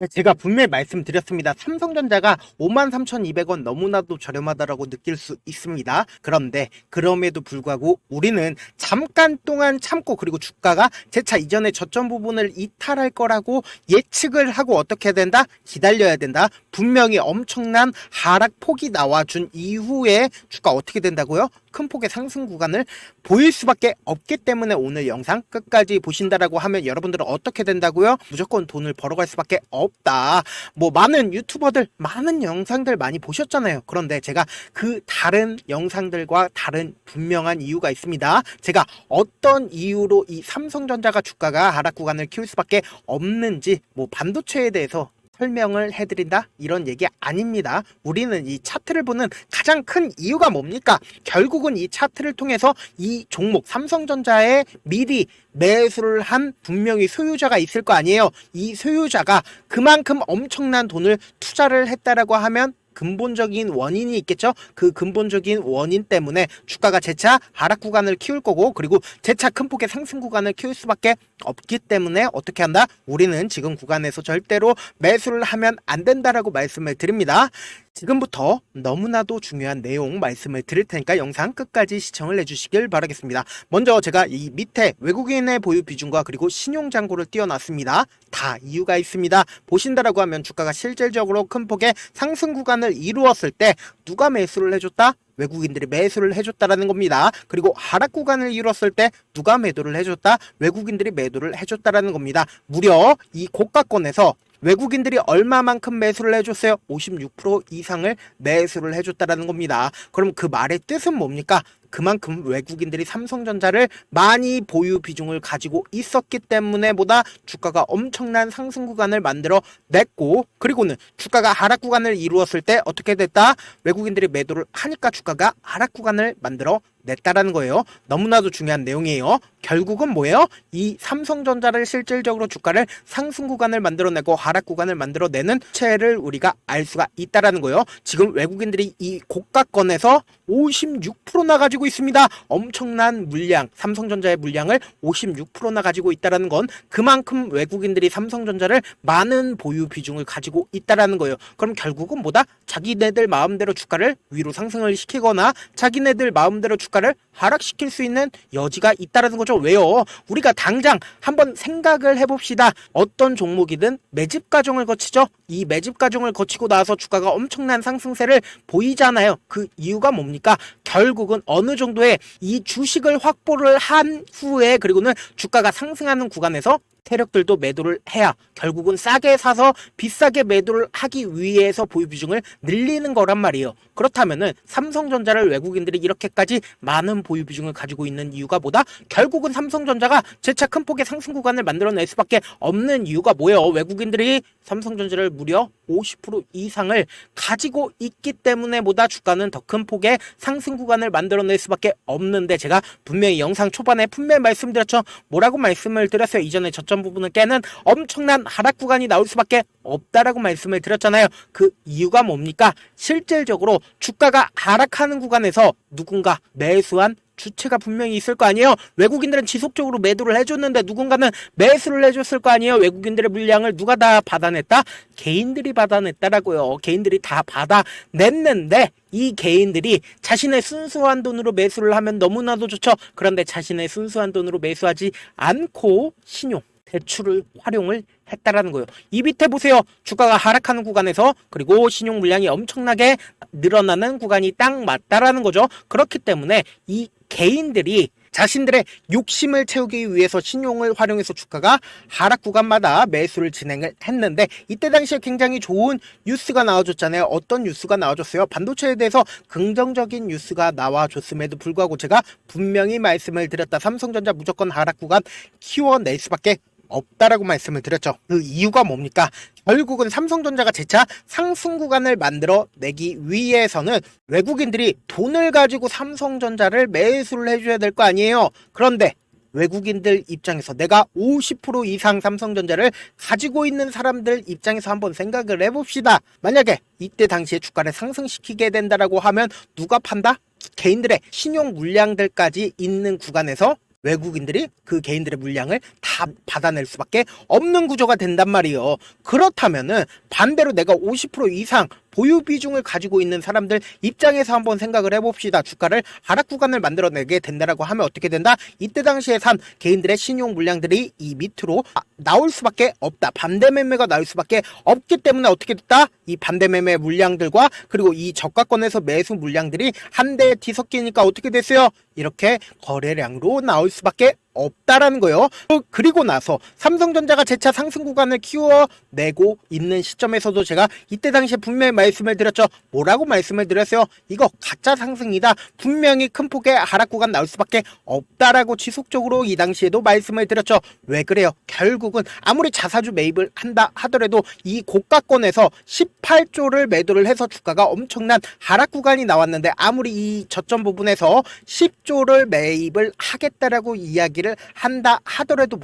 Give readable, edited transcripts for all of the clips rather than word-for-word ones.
제가 분명히 말씀드렸습니다. 삼성전자가 53,200원 너무나도 저렴하다라고 느낄 수 있습니다. 그런데 그럼에도 불구하고 우리는 잠깐 동안 참고, 그리고 주가가 재차 이전의 저점 부분을 이탈할 거라고 예측을 하고 어떻게 해야 된다? 기다려야 된다. 분명히 엄청난 하락폭이 나와준 이후에 주가 어떻게 된다고요? 큰 폭의 상승 구간을 보일 수밖에 없기 때문에 오늘 영상 끝까지 보신다라고 하면 여러분들은 어떻게 된다고요? 무조건 돈을 벌어갈 수밖에 없다. 뭐 많은 유튜버들, 많은 영상들 많이 보셨잖아요. 그런데 제가 그 다른 영상들과 다른 분명한 이유가 있습니다. 제가 어떤 이유로 이 삼성전자가 주가가 하락 구간을 키울 수밖에 없는지, 뭐 반도체에 대해서 설명을 해드린다? 이런 얘기 아닙니다. 우리는 이 차트를 보는 가장 큰 이유가 뭡니까? 결국은 이 차트를 통해서 이 종목 삼성전자에 미리 매수를 한 분명히 소유자가 있을 거 아니에요. 이 소유자가 그만큼 엄청난 돈을 투자를 했다라고 하면 근본적인 원인이 있겠죠. 그 근본적인 원인 때문에 주가가 재차 하락 구간을 키울 거고, 그리고 재차 큰 폭의 상승 구간을 키울 수밖에 없기 때문에 어떻게 한다? 우리는 지금 구간에서 절대로 매수를 하면 안 된다라고 말씀을 드립니다. 지금부터 너무나도 중요한 내용 말씀을 드릴 테니까 영상 끝까지 시청을 해주시길 바라겠습니다. 먼저 제가 이 밑에 외국인의 보유 비중과 그리고 신용잔고를 띄워놨습니다. 다 이유가 있습니다. 보신다라고 하면 주가가 실질적으로 큰 폭의 상승 구간을 이루었을 때 누가 매수를 해줬다? 외국인들이 매수를 해줬다라는 겁니다. 그리고 하락 구간을 이뤘을 때 누가 매도를 해줬다? 외국인들이 매도를 해줬다라는 겁니다. 무려 이 고가권에서 외국인들이 얼마만큼 매수를 해줬어요? 56% 이상을 매수를 해줬다라는 겁니다. 그럼 그 말의 뜻은 뭡니까? 그만큼 외국인들이 삼성전자를 많이 보유 비중을 가지고 있었기 때문에 보다 주가가 엄청난 상승 구간을 만들어 냈고, 그리고는 주가가 하락 구간을 이루었을 때 어떻게 됐다? 외국인들이 매도를 하니까 주가가 하락 구간을 만들어 냈다라는 거예요. 너무나도 중요한 내용이에요. 결국은 뭐예요? 이 삼성전자를 실질적으로 주가를 상승 구간을 만들어내고 하락 구간을 만들어내는 체를 우리가 알 수가 있다라는 거예요. 지금 외국인들이 이 고가권에서 56%나 가지고 있습니다. 엄청난 물량, 삼성전자의 물량을 56%나 가지고 있다라는 건 그만큼 외국인들이 삼성전자를 많은 보유 비중을 가지고 있다라는 거예요. 그럼 결국은 뭐다? 자기네들 마음대로 주가를 위로 상승을 시키거나 자기네들 마음대로 주가를 하락시킬 수 있는 여지가 있다라는 거죠. 왜요? 우리가 당장 한번 생각을 해봅시다. 어떤 종목이든 매집 과정을 거치죠. 이 매집 과정을 거치고 나서 주가가 엄청난 상승세를 보이잖아요. 그 이유가 뭡니까? 결국은 어느 정도의 이 주식을 확보를 한 후에, 그리고는 주가가 상승하는 구간에서 세력들도 매도를 해야 결국은 싸게 사서 비싸게 매도를 하기 위해서 보유 비중을 늘리는 거란 말이에요. 그렇다면은 삼성전자를 외국인들이 이렇게까지 많은 보유 비중을 가지고 있는 이유가 뭐다? 결국은 삼성전자가 재차 큰 폭의 상승 구간을 만들어낼 수밖에 없는 이유가 뭐예요? 외국인들이 삼성전자를 무려 50% 이상을 가지고 있기 때문에 보다 주가는 더 큰 폭의 상승 구간을 만들어낼 수밖에 없는데, 제가 분명히 영상 초반에 분명히 말씀드렸죠. 뭐라고 말씀을 드렸어요? 이전에 저점 부분을 깨는 엄청난 하락 구간이 나올 수밖에 없다라고 말씀을 드렸잖아요. 그 이유가 뭡니까? 실질적으로 주가가 하락하는 구간에서 누군가 매수한 주체가 분명히 있을 거 아니에요. 외국인들은 지속적으로 매도를 해줬는데 누군가는 매수를 해줬을 거 아니에요. 외국인들의 물량을 누가 다 받아냈다? 개인들이 받아냈다라고요. 개인들이 다 받아냈는데 이 개인들이 자신의 순수한 돈으로 매수를 하면 너무나도 좋죠. 그런데 자신의 순수한 돈으로 매수하지 않고 신용, 대출을 활용을 했다라는 거예요. 이 밑에 보세요. 주가가 하락하는 구간에서 그리고 신용 물량이 엄청나게 늘어나는 구간이 딱 맞다라는 거죠. 그렇기 때문에 이 개인들이 자신들의 욕심을 채우기 위해서 신용을 활용해서 주가가 하락 구간마다 매수를 진행을 했는데, 이때 당시에 굉장히 좋은 뉴스가 나와줬잖아요. 어떤 뉴스가 나와줬어요? 반도체에 대해서 긍정적인 뉴스가 나와줬음에도 불구하고 제가 분명히 말씀을 드렸다. 삼성전자 무조건 하락 구간 키워낼 수밖에 없다라고 말씀을 드렸죠. 그 이유가 뭡니까? 결국은 삼성전자가 재차 상승 구간을 만들어 내기 위해서는 외국인들이 돈을 가지고 삼성전자를 매수를 해줘야 될 거 아니에요. 그런데 외국인들 입장에서 내가 50% 이상 삼성전자를 가지고 있는 사람들 입장에서 한번 생각을 해봅시다. 만약에 이때 당시에 주가를 상승시키게 된다라고 하면 누가 판다? 개인들의 신용 물량들까지 있는 구간에서 외국인들이 그 개인들의 물량을 다 받아낼 수밖에 없는 구조가 된단 말이에요. 그렇다면은 반대로 내가 50% 이상 보유 비중을 가지고 있는 사람들 입장에서 한번 생각을 해봅시다. 주가를 하락 구간을 만들어내게 된다라고 하면 어떻게 된다? 이때 당시에 산 개인들의 신용 물량들이 이 밑으로 나올 수밖에 없다. 반대 매매가 나올 수밖에 없기 때문에 어떻게 됐다? 이 반대 매매 물량들과 그리고 이 저가권에서 매수 물량들이 한데 뒤섞이니까 어떻게 됐어요? 이렇게 거래량으로 나올 수밖에 없다라는 거예요. 그리고 나서 삼성전자가 재차 상승 구간을 키워내고 있는 시점에서도 제가 이때 당시에 분명히 말씀을 드렸죠. 뭐라고 말씀을 드렸어요? 이거 가짜 상승이다. 분명히 큰 폭의 하락 구간 나올 수밖에 없다라고 지속적으로 이 당시에도 말씀을 드렸죠. 왜 그래요? 결국은 아무리 자사주 매입을 한다 하더라도 이 고가권에서 18조를 매도를 해서 주가가 엄청난 하락 구간이 나왔는데 아무리 이 저점 부분에서 10조를 매입을 하겠다라고 이야기를 한다 하더라도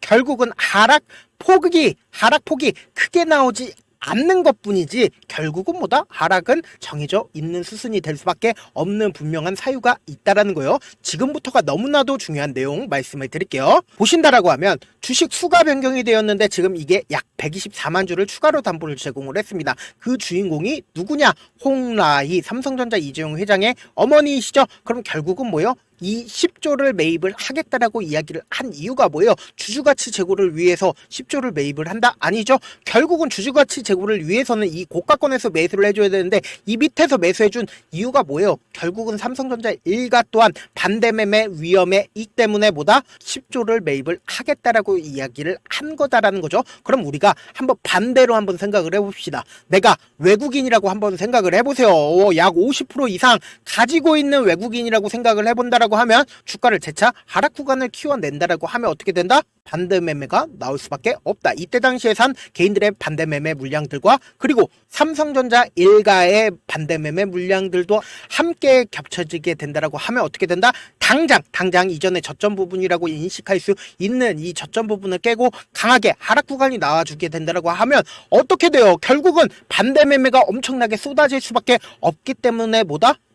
결국은 하락폭이 크게 나오지 않는 것뿐이지 결국은 하락은 정해져 있는 수순이 될 수밖에 없는 분명한 사유가 있다라는 거예요. 지금부터가 너무나도 중요한 내용 말씀을 드릴게요. 보신다라고 하면 주식 수가 변경이 되었는데 지금 이게 약 124만 주를 추가로 담보를 제공을 했습니다. 그 주인공이 누구냐? 홍라희 삼성전자 이재용 회장의 어머니이시죠. 그럼 결국은 뭐예요? 이 10조를 매입을 하겠다라고 이야기를 한 이유가 뭐예요? 주주가치 제고를 위해서 10조를 매입을 한다? 아니죠. 결국은 주주가치 제고를 위해서는 이 고가권에서 매수를 해줘야 되는데 이 밑에서 매수해준 이유가 뭐예요? 결국은 삼성전자 일가 또한 반대 매매 위험에 이 때문에 10조를 매입을 하겠다라고 이야기를 한 거다라는 거죠. 그럼 우리가 한번 반대로 한번 생각을 해봅시다. 내가 외국인이라고 한번 생각을 해보세요. 약 50% 이상 가지고 있는 외국인이라고 생각을 해본다라고 하면 주가를 재차 하락 구간을 키워낸다라고 하면 어떻게 된다? 반대 매매가 나올 수밖에 없다. 이때 당시에 산 개인들의 반대 매매 물량들과 그리고 삼성전자 일가의 반대 매매 물량들도 함께 겹쳐지게 된다라고 하면 어떻게 된다? 당장 이전의 저점 부분이라고 인식할 수 있는 이 저점 부분을 깨고 강하게 하락 구간이 나와주게 된다라고 하면 어떻게 돼요? 결국은 반대 매매가 엄청나게 쏟아질 수밖에 없기 때문에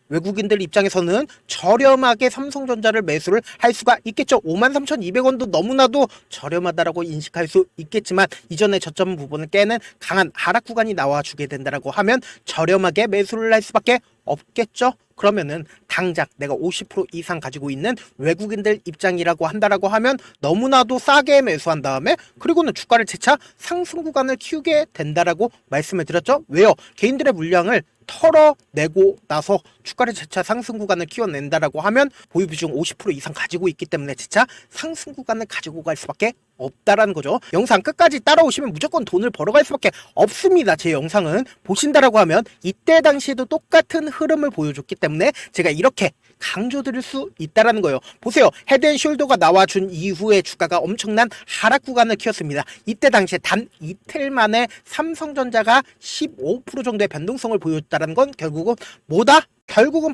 외국인들 입장에서는 저렴하게 삼성전자를 매수를 할 수가 있겠죠. 53,200원도 너무나도 저렴하다라고 인식할 수 있겠지만 이전의 저점 부분을 깨는 강한 하락 구간이 나와주게 된다라고 하면 저렴하게 매수를 할 수밖에 없겠죠. 그러면은 당장 내가 50% 이상 가지고 있는 외국인들 입장이라고 한다라고 하면 너무나도 싸게 매수한 다음에 그리고는 주가를 재차 상승 구간을 키우게 된다라고 말씀을 드렸죠. 왜요? 개인들의 물량을 털어내고 나서 주가를 재차 상승 구간을 키워낸다라고 하면 보유 비중 50% 이상 가지고 있기 때문에 재차 상승 구간을 가지고 갈 수밖에 없다라는 거죠. 영상 끝까지 따라오시면 무조건 돈을 벌어갈 수밖에 없습니다. 제 영상은 보신다라고 하면 이때 당시에도 똑같은 흐름을 보여줬기 때문에 제가 이렇게 강조드릴 수 있다라는 거예요. 보세요. 헤드앤숄더가 나와준 이후에 주가가 엄청난 하락 구간을 키웠습니다. 이때 당시에 단 이틀 만에 삼성전자가 15% 정도의 변동성을 보였다는 건 결국은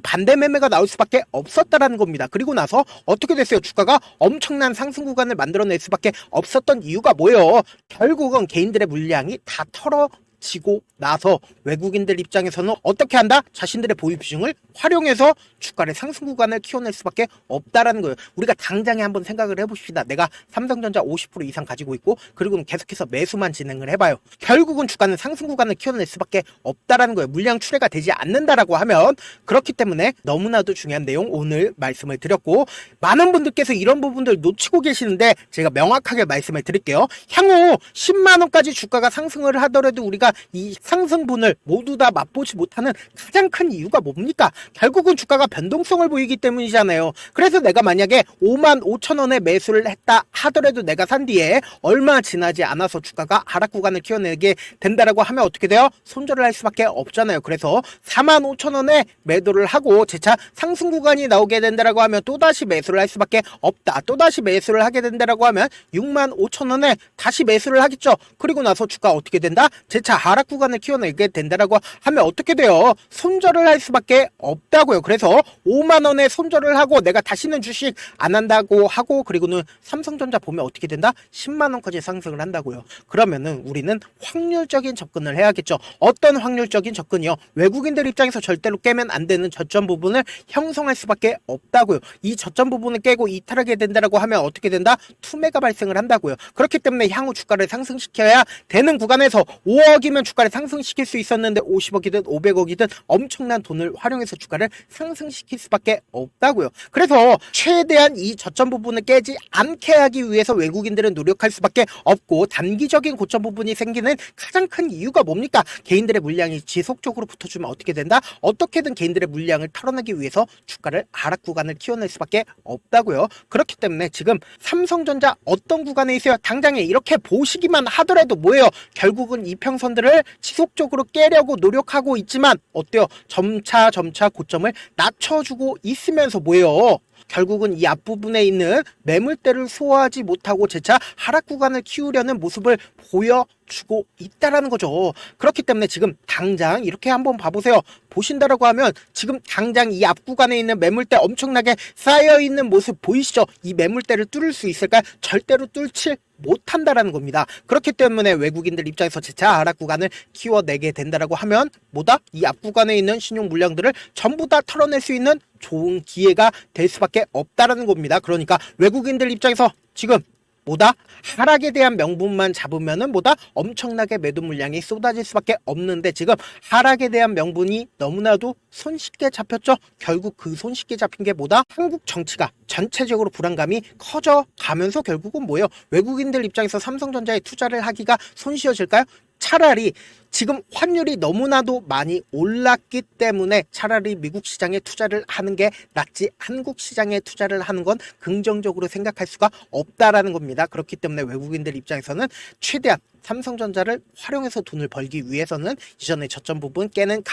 반대 매매가 나올 수밖에 없었다라는 겁니다. 그리고 나서 어떻게 됐어요? 주가가 엄청난 상승 구간을 만들어낼 수밖에 없었던 이유가 뭐예요? 결국은 개인들의 물량이 다 털어지고 나서 외국인들 입장에서는 어떻게 한다? 자신들의 보유 비중을 활용해서 주가를 상승 구간을 키워낼 수밖에 없다라는 거예요. 우리가 당장에 한번 생각을 해봅시다. 내가 삼성전자 50% 이상 가지고 있고 그리고는 계속해서 매수만 진행을 해봐요. 결국은 주가는 상승 구간을 키워낼 수밖에 없다라는 거예요. 물량 출회가 되지 않는다라고 하면 그렇기 때문에 너무나도 중요한 내용 오늘 말씀을 드렸고 많은 분들께서 이런 부분들 놓치고 계시는데 제가 명확하게 말씀을 드릴게요. 향후 10만 원까지 주가가 상승을 하더라도 우리가 이 상승분을 모두 다 맛보지 못하는 가장 큰 이유가 뭡니까? 결국은 주가가 변동성을 보이기 때문이잖아요. 그래서 내가 만약에 55,000원에 매수를 했다 하더라도 내가 산 뒤에 얼마 지나지 않아서 주가가 하락 구간을 키워내게 된다라고 하면 어떻게 돼요? 손절을 할 수밖에 없잖아요. 그래서 45,000원에 매도를 하고 재차 상승 구간이 나오게 된다라고 하면 또다시 매수를 할 수밖에 없다. 또다시 매수를 하게 된다라고 하면 65,000원에 다시 매수를 하겠죠. 그리고 나서 주가 어떻게 된다? 재차 하락 구간을 키워내게 된다라고 하면 어떻게 돼요? 손절을 할 수밖에 없다고요. 그래서 5만 원에 손절을 하고 내가 다시는 주식 안 한다고 하고, 그리고는 삼성전자 보면 어떻게 된다? 10만 원까지 상승을 한다고요. 그러면은 우리는 확률적인 접근을 해야겠죠. 어떤 확률적인 접근이요? 외국인들 입장에서 절대로 깨면 안 되는 저점 부분을 형성할 수밖에 없다고요. 이 저점 부분을 깨고 이탈하게 된다라고 하면 어떻게 된다? 투매가 발생을 한다고요. 그렇기 때문에 향후 주가를 상승시켜야 되는 구간에서 5억이면 주가를 상승시킬 수 있었는데 50억이든 500억이든 엄청난 돈을 활용해서 주가를 상승시킬 수밖에 없다고요. 그래서 최대한 이 저점 부분을 깨지 않게 하기 위해서 외국인들은 노력할 수밖에 없고, 단기적인 고점 부분이 생기는 가장 큰 이유가 뭡니까? 개인들의 물량이 지속적으로 붙어주면 어떻게 된다? 어떻게든 개인들의 물량을 털어내기 위해서 주가를 하락 구간을 키워낼 수밖에 없다고요. 그렇기 때문에 지금 삼성전자 어떤 구간에 있어요? 당장에 이렇게 보시기만 하더라도 뭐예요? 결국은 이평선들을 지속적으로 깨려고 노력하고 있지만 어때요? 점차 고점을 낮춰주고 있으면서 뭐예요? 결국은 이 앞부분에 있는 매물대를 소화하지 못하고 재차 하락 구간을 키우려는 모습을 보여주고 있다라는 거죠. 그렇기 때문에 지금 당장 이렇게 한번 봐보세요. 보신다라고 하면 지금 당장 이 앞 구간에 있는 매물대 엄청나게 쌓여있는 모습 보이시죠? 이 매물대를 뚫을 수 있을까? 절대로 뚫지 못한다라는 겁니다. 그렇기 때문에 외국인들 입장에서 재차 하락 구간을 키워내게 된다라고 하면 뭐다? 이 앞 구간에 있는 신용 물량들을 전부 다 털어낼 수 있는 좋은 기회가 될 수밖에 없다라는 겁니다. 그러니까 외국인들 입장에서 지금 뭐다? 하락에 대한 명분만 잡으면은 뭐다? 엄청나게 매도 물량이 쏟아질 수밖에 없는데 지금 하락에 대한 명분이 너무나도 손쉽게 잡혔죠. 결국 그 손쉽게 잡힌 게 뭐다? 한국 정치가 전체적으로 불안감이 커져 가면서 결국은 뭐예요? 외국인들 입장에서 삼성전자에 투자를 하기가 손쉬워질까요? 차라리 지금 환율이 너무나도 많이 올랐기 때문에 차라리 미국 시장에 투자를 하는 게 낫지 한국 시장에 투자를 하는 건 긍정적으로 생각할 수가 없다라는 겁니다. 그렇기 때문에 외국인들 입장에서는 최대한 삼성전자를 활용해서 돈을 벌기 위해서는 이전에 저점 부분 깨는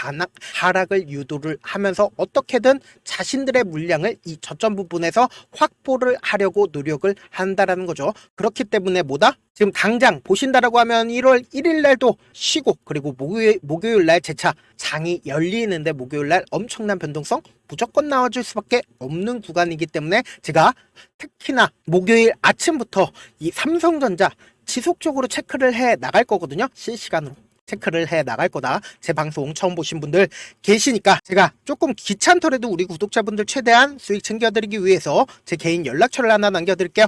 하락을 유도를 하면서 어떻게든 자신들의 물량을 이 저점 부분에서 확보를 하려고 노력을 한다라는 거죠. 그렇기 때문에 뭐다? 지금 당장 보신다라고 하면 1월 1일 날도 쉬고, 그리고 목요일 날 재차 장이 열리는데 목요일 날 엄청난 변동성 무조건 나와줄 수밖에 없는 구간이기 때문에 제가 특히나 목요일 아침부터 이 삼성전자 지속적으로 체크를 해 나갈 거거든요. 실시간으로 체크를 해 나갈 거다. 제 방송 처음 보신 분들 계시니까 제가 조금 귀찮더라도 우리 구독자분들 최대한 수익 챙겨드리기 위해서 제 개인 연락처를 하나 남겨드릴게요.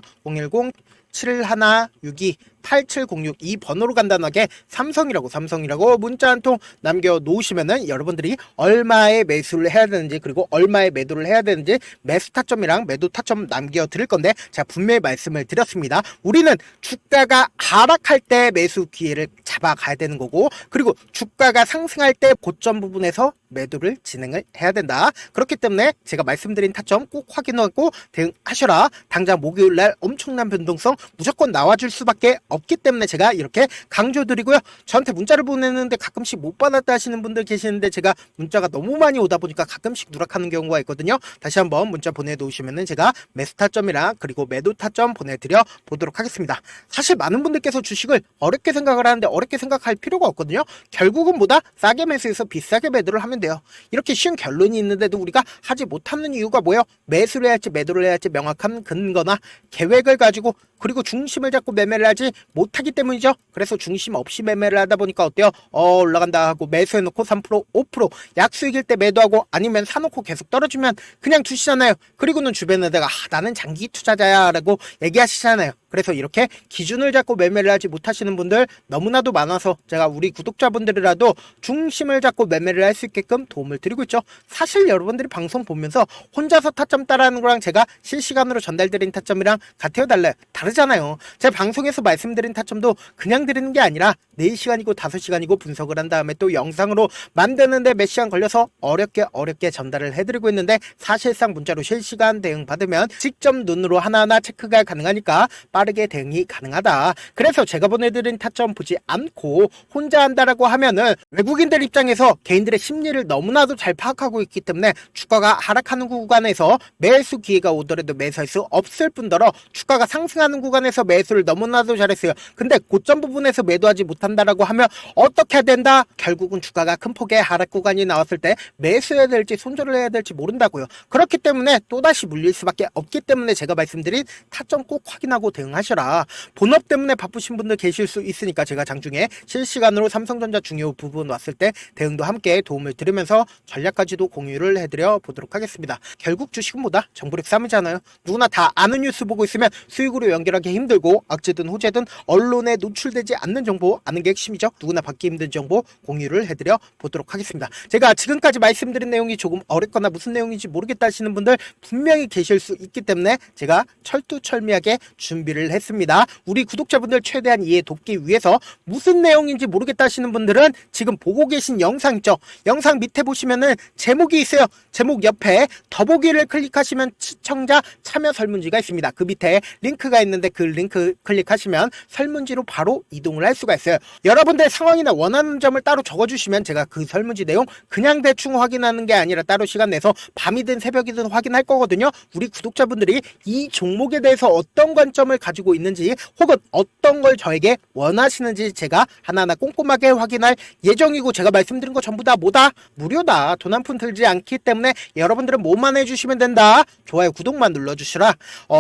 010-7162-8706 이 번호로 간단하게 삼성이라고 문자 한 통 남겨놓으시면은 여러분들이 얼마의 매수를 해야 되는지, 그리고 얼마의 매도를 해야 되는지 매수 타점이랑 매도 타점 남겨드릴 건데, 제가 분명히 말씀을 드렸습니다. 우리는 주가가 하락할 때 매수 기회를 잡아가야 되는 거고, 그리고 주가가 상승할 때 고점 부분에서 매도를 진행을 해야 된다. 그렇기 때문에 제가 말씀드린 타점 꼭 확인하고 대응하셔라. 당장 목요일날 엄청난 변동성 무조건 나와줄 수밖에 없기 때문에 제가 이렇게 강조드리고요. 저한테 문자를 보내는데 가끔씩 못 받았다 하시는 분들 계시는데 제가 문자가 너무 많이 오다 보니까 가끔씩 누락하는 경우가 있거든요. 다시 한번 문자 보내놓으시면은 제가 매수 타점이랑 그리고 매도 타점 보내드려 보도록 하겠습니다. 사실 많은 분들께서 주식을 어렵게 생각을 하는데 어렵게 생각할 필요가 없거든요. 결국은 뭐다? 싸게 매수해서 비싸게 매도를 하면 돼요. 이렇게 쉬운 결론이 있는데도 우리가 하지 못하는 이유가 뭐예요? 매수를 해야 할지 매도를 해야 할지 명확한 근거나 계획을 가지고, 그리고 중심을 잡고 매매를 하지 못하기 때문이죠. 그래서 중심 없이 매매를 하다 보니까 어때요? 올라간다 하고 매수해놓고 3% 5% 약수익일 때 매도하고, 아니면 사놓고 계속 떨어지면 그냥 두시잖아요. 그리고는 주변에다가 나는 장기 투자자야 라고 얘기하시잖아요. 그래서 이렇게 기준을 잡고 매매를 하지 못하시는 분들 너무나도 많아서 제가 우리 구독자분들이라도 중심을 잡고 매매를 할 수 있게끔 도움을 드리고 있죠. 사실 여러분들이 방송 보면서 혼자서 타점 따라하는 거랑 제가 실시간으로 전달드린 타점이랑 같아요, 달라요? 다르잖아요. 제 방송에서 말씀드린 타점도 그냥 드리는 게 아니라 4시간이고 5시간이고 분석을 한 다음에 또 영상으로 만드는데 몇 시간 걸려서 어렵게 전달을 해드리고 있는데, 사실상 문자로 실시간 대응 받으면 직접 눈으로 하나하나 체크가 가능하니까 빠르게 대응이 가능하다. 그래서 제가 보내드린 타점 보지 않고 혼자 한다라고 하면은 외국인들 입장에서 개인들의 심리를 너무나도 잘 파악하고 있기 때문에 주가가 하락하는 구간에서 매수 기회가 오더라도 매수할 수 없을 뿐더러 주가가 상승하는 구간에서 매수를 너무나도 잘했어요. 근데 고점 부분에서 매도하지 못한다라고 하면 어떻게 해야 된다? 결국은 주가가 큰 폭의 하락 구간이 나왔을 때 매수해야 될지 손절을 해야 될지 모른다고요. 그렇기 때문에 또다시 물릴 수밖에 없기 때문에 제가 말씀드린 타점 꼭 확인하고 대응하셔라. 본업 때문에 바쁘신 분들 계실 수 있으니까 제가 장중에 실시간으로 삼성전자 중요 부분 왔을 때 대응도 함께 도움을 드리면서 전략까지도 공유를 해드려 보도록 하겠습니다. 결국 주식은 뭐다? 정보력 싸움이잖아요. 누구나 다 아는 뉴스 보고 있으면 수익으로 연결하기 힘들고 악재든 호재든 언론에 노출되지 않는 정보 아는 게 핵심이죠. 누구나 받기 힘든 정보 공유를 해드려 보도록 하겠습니다. 제가 지금까지 말씀드린 내용이 조금 어렵거나 무슨 내용인지 모르겠다 하시는 분들 분명히 계실 수 있기 때문에 제가 철두철미하게 준비를 했습니다. 우리 구독자분들 최대한 이해 돕기 위해서 무슨 내용인지 모르겠다 하시는 분들은 지금 보고 계신 영상 있죠? 영상 밑에 보시면은 제목이 있어요. 제목 옆에 더보기를 클릭하시면 시청자 참여 설문지가 있습니다. 그 밑에 링크가 있는데 그 링크 클릭하시면 설문지로 바로 이동을 할 수가 있어요. 여러분들 상황이나 원하는 점을 따로 적어주시면 제가 그 설문지 내용 그냥 대충 확인하는 게 아니라 따로 시간 내서 밤이든 새벽이든 확인할 거거든요. 우리 구독자분들이 이 종목에 대해서 어떤 관점을 가지고 있는지 혹은 어떤 걸 저에게 원하시는지 제가 하나하나 꼼꼼하게 확인할 예정이고, 제가 말씀드린 거 전부 다 뭐다? 무료다. 돈 한 푼 들지 않기 때문에 여러분들은 뭐만 해주시면 된다. 좋아요, 구독만 눌러주시라.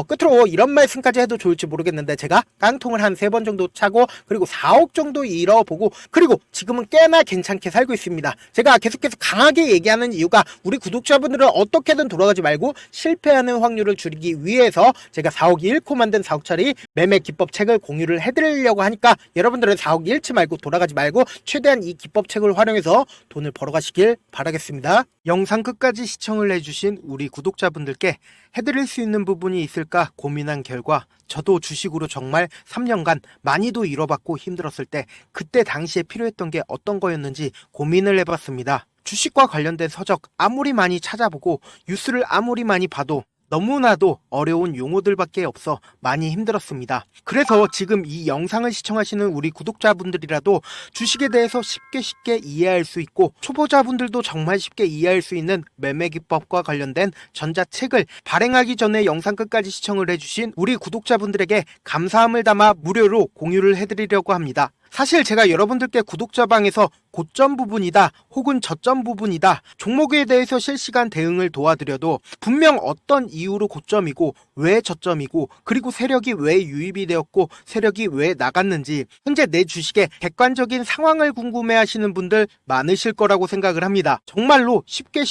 끝으로 이런 말씀까지 해도 좋을지 모르겠는데 제가 깡통을 한 3번 정도 차고 그리고 4억 정도 잃어보고 그리고 지금은 꽤나 괜찮게 살고 있습니다. 제가 계속해서 강하게 얘기하는 이유가 우리 구독자분들은 어떻게든 돌아가지 말고 실패하는 확률을 줄이기 위해서 제가 4억 잃고 만든 4억짜리 매매 기법 책을 공유를 해드리려고 하니까 여러분들은 4억 잃지 말고 돌아가지 말고 최대한 이 기법 책을 활용해서 돈을 벌어가시길 바라겠습니다. 영상 끝까지 시청을 해주신 우리 구독자분들께 해드릴 수 있는 부분이 있을까 고민한 결과 저도 주식으로 정말 3년간 많이도 잃어봤고 힘들었을 때 그때 당시에 필요했던 게 어떤 거였는지 고민을 해봤습니다. 주식과 관련된 서적 아무리 많이 찾아보고 뉴스를 아무리 많이 봐도 너무나도 어려운 용어들밖에 없어 많이 힘들었습니다. 그래서 지금 이 영상을 시청하시는 우리 구독자분들이라도 주식에 대해서 쉽게 이해할 수 있고 초보자분들도 정말 쉽게 이해할 수 있는 매매 기법과 관련된 전자책을 발행하기 전에 영상 끝까지 시청을 해주신 우리 구독자분들에게 감사함을 담아 무료로 공유를 해드리려고 합니다. 사실 제가 여러분들께 구독자방에서 고점 부분이다 혹은 저점 부분이다 종목에 대해서 실시간 대응을 도와드려도 분명 어떤 이유로 고점이고 왜 저점이고 그리고 세력이 왜 유입이 되었고 세력이 왜 나갔는지 현재 내 주식의 객관적인 상황을 궁금해하시는 분들 많으실 거라고 생각을 합니다. 정말로 쉽게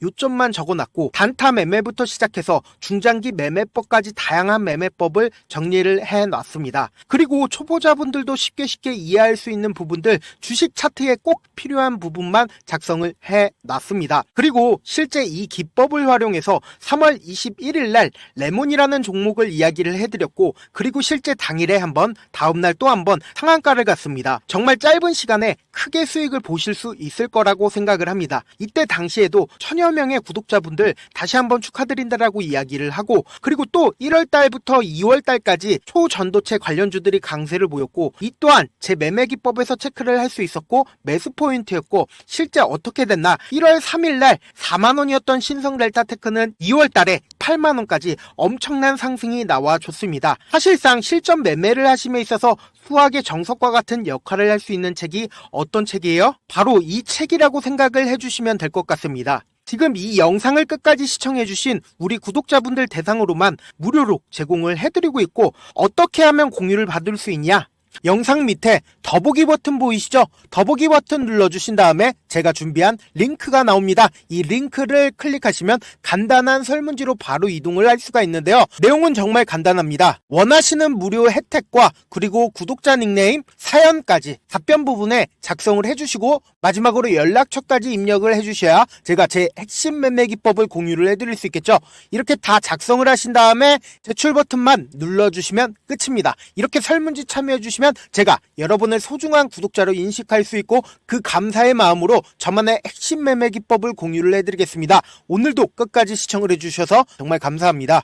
요점만 적어놨고 단타 매매부터 시작해서 중장기 매매법까지 다양한 매매법을 정리를 해놨습니다. 그리고 초보자분들도 쉽게 이해할 수 있는 부분들 주식 차트에 꼭 필요한 부분만 작성을 해놨습니다. 그리고 실제 이 기법을 활용해서 3월 21일 날 레몬이라는 종목을 이야기를 해드렸고 그리고 실제 당일에 한번 다음날 또 한번 상한가를 갔습니다. 정말 짧은 시간에 크게 수익을 보실 수 있을 거라고 생각을 합니다. 이때 당시에도 1000여 명의 구독자분들 다시 한번 축하드린다라고 이야기를 하고 그리고 또 1월 달부터 2월 달까지 초전도체 관련주들이 강세를 보였고 이 또한 제 매매 기법에서 체크를 할 수 있었고 매수 포인트였고 실제 어떻게 됐나 1월 3일 날 4만원이었던 신성 델타테크는 2월 달에 8만원까지 엄청난 상승이 나와줬습니다. 사실상 실전 매매를 하심에 있어서 수학의 정석과 같은 역할을 할 수 있는 책이 어떤 책이에요? 바로 이 책이라고 생각을 해주시면 될 것 같습니다. 지금 이 영상을 끝까지 시청해주신 우리 구독자분들 대상으로만 무료로 제공을 해드리고 있고 어떻게 하면 공유를 받을 수 있냐? 영상 밑에 더보기 버튼 보이시죠? 더보기 버튼 눌러주신 다음에 제가 준비한 링크가 나옵니다. 이 링크를 클릭하시면 간단한 설문지로 바로 이동을 할 수가 있는데요. 내용은 정말 간단합니다. 원하시는 무료 혜택과 그리고 구독자 닉네임, 사연까지 답변 부분에 작성을 해주시고 마지막으로 연락처까지 입력을 해주셔야 제가 제 핵심 매매 기법을 공유를 해드릴 수 있겠죠. 이렇게 다 작성을 하신 다음에 제출 버튼만 눌러주시면 끝입니다. 이렇게 설문지 참여해주시면 제가 여러분을 소중한 구독자로 인식할 수 있고 그 감사의 마음으로 저만의 핵심 매매 기법을 공유를 해드리겠습니다. 오늘도 끝까지 시청을 해주셔서 정말 감사합니다.